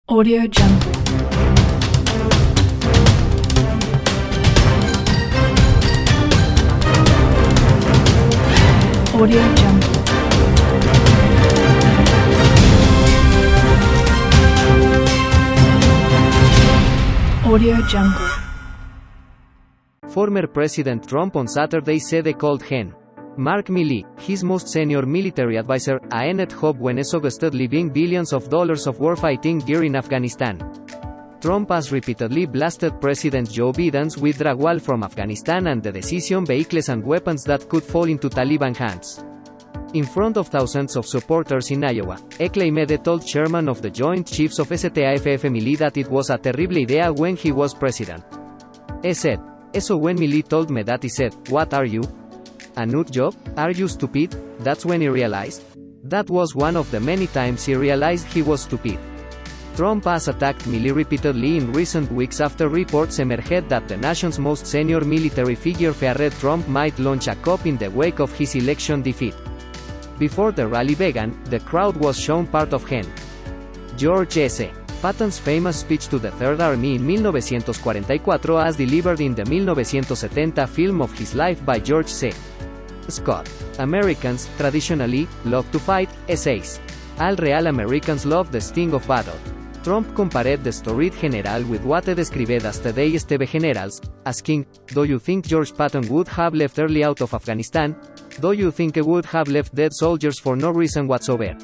Audio Jungle. Audio Jungle. Audio Jungle. Former President Trump on Saturday said a cold hen. Mark Milley, his most senior military advisor, ended hope when suggested leaving billions of dollars of warfighting gear in Afghanistan. Trump has repeatedly blasted President Joe Biden's withdrawal from Afghanistan and the decision vehicles and weapons that could fall into Taliban hands. In front of thousands of supporters in Iowa, claimed told chairman of the Joint Chiefs of STAFF Milley that it was a terrible idea when he was president. He said, "So when Milley told me that, he said, 'What are you? A nut job? Are you stupid?' That's when he realized. That was one of the many times he realized he was stupid." Trump has attacked Milley repeatedly in recent weeks after reports emerged that the nation's most senior military figure feared Trump might launch a coup in the wake of his election defeat. Before the rally began, the crowd was shown part of Gen. George S. Patton's famous speech to the Third Army in 1944 as delivered in the 1970 film of his life by George C. Scott. Americans, traditionally, love to fight, says. All real Americans love the sting of battle. Trump compared the storied general with what he described as today's TV generals, asking, "Do you think George Patton would have left early out of Afghanistan? Do you think he would have left dead soldiers for no reason whatsoever?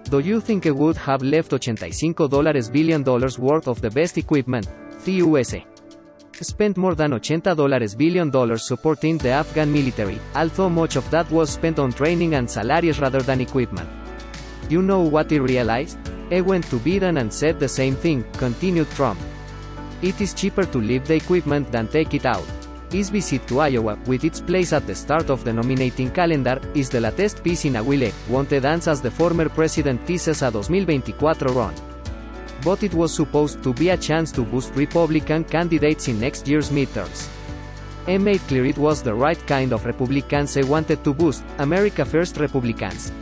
Do you think he would have left $85 billion worth of the best equipment? The USA spent more than $80 billion supporting the Afghan military, although much of that was spent on training and salaries rather than equipment. You know what he realized? He went to Biden and said the same thing," continued Trump. "It is cheaper to leave the equipment than take it out." His visit to Iowa, with its place at the start of the nominating calendar, is the latest piece in a well-wanted dance as the former president teases a 2024 run. But it was supposed to be a chance to boost Republican candidates in next year's midterms. He made clear it was the right kind of Republicans he wanted to boost, America First Republicans.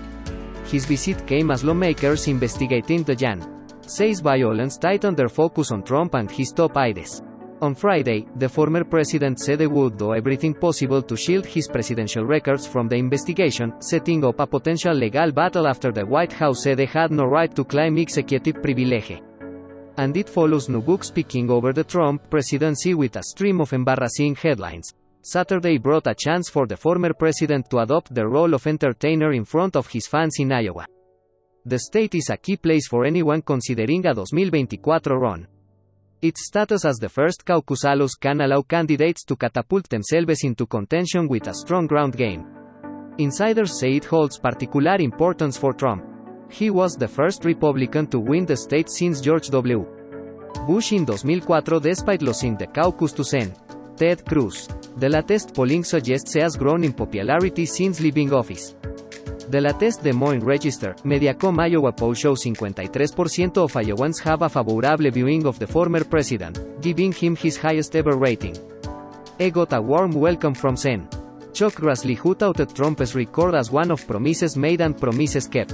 His visit came as lawmakers investigating the Jan. 6 violence tightened their focus on Trump and his top aides. On Friday, the former president said he would do everything possible to shield his presidential records from the investigation, setting up a potential legal battle after the White House said they had no right to claim executive privilege. And it follows new book speaking over the Trump presidency with a stream of embarrassing headlines. Saturday brought a chance for the former president to adopt the role of entertainer in front of his fans in Iowa. The state is a key place for anyone considering a 2024 run. Its status as the first caucus allows can allow candidates to catapult themselves into contention with a strong ground game. Insiders say it holds particular importance for Trump. He was the first Republican to win the state since George W. Bush in 2004 despite losing the caucus to Sen. Ted Cruz. The latest polling suggests he has grown in popularity since leaving office. The latest Des Moines Register, Mediacom Iowa poll shows 53% of Iowans have a favorable viewing of the former president, giving him his highest ever rating. He got a warm welcome from Sen. Chuck Grassley, who touted Trump's record as one of promises made and promises kept.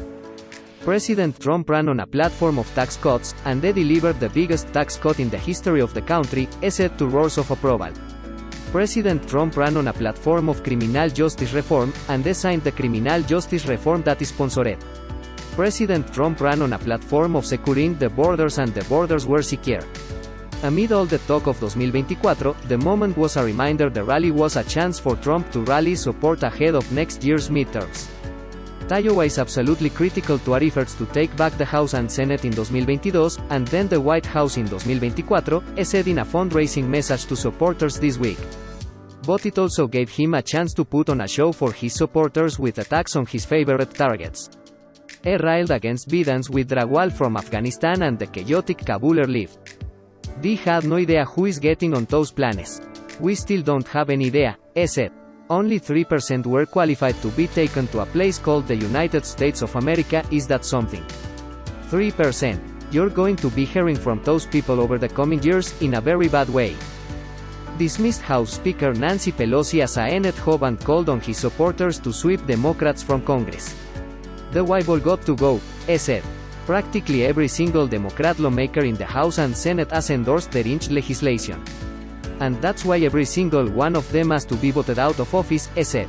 President Trump ran on a platform of tax cuts, and they delivered the biggest tax cut in the history of the country, he said to roars of approval. President Trump ran on a platform of criminal justice reform, and they signed the criminal justice reform that is sponsored. President Trump ran on a platform of securing the borders, and the borders were secure. Amid all the talk of 2024, the moment was a reminder the rally was a chance for Trump to rally support ahead of next year's midterms. Iowa is absolutely critical to our efforts to take back the House and Senate in 2022, and then the White House in 2024, he said in a fundraising message to supporters this week. But it also gave him a chance to put on a show for his supporters with attacks on his favorite targets. He railed against Biden's withdrawal from Afghanistan and the chaotic Kabul leave. "We had no idea who is getting on those planes. We still don't have any idea," he said. "Only 3% were qualified to be taken to a place called the United States of America. Is that something? 3%. You're going to be hearing from those people over the coming years, in a very bad way." Dismissed House Speaker Nancy Pelosi as a ended hope and called on his supporters to sweep Democrats from Congress. "The Bible got to go," he said. Practically every single Democrat lawmaker in the House and Senate has endorsed the lynch legislation. And that's why every single one of them has to be voted out of office, he said.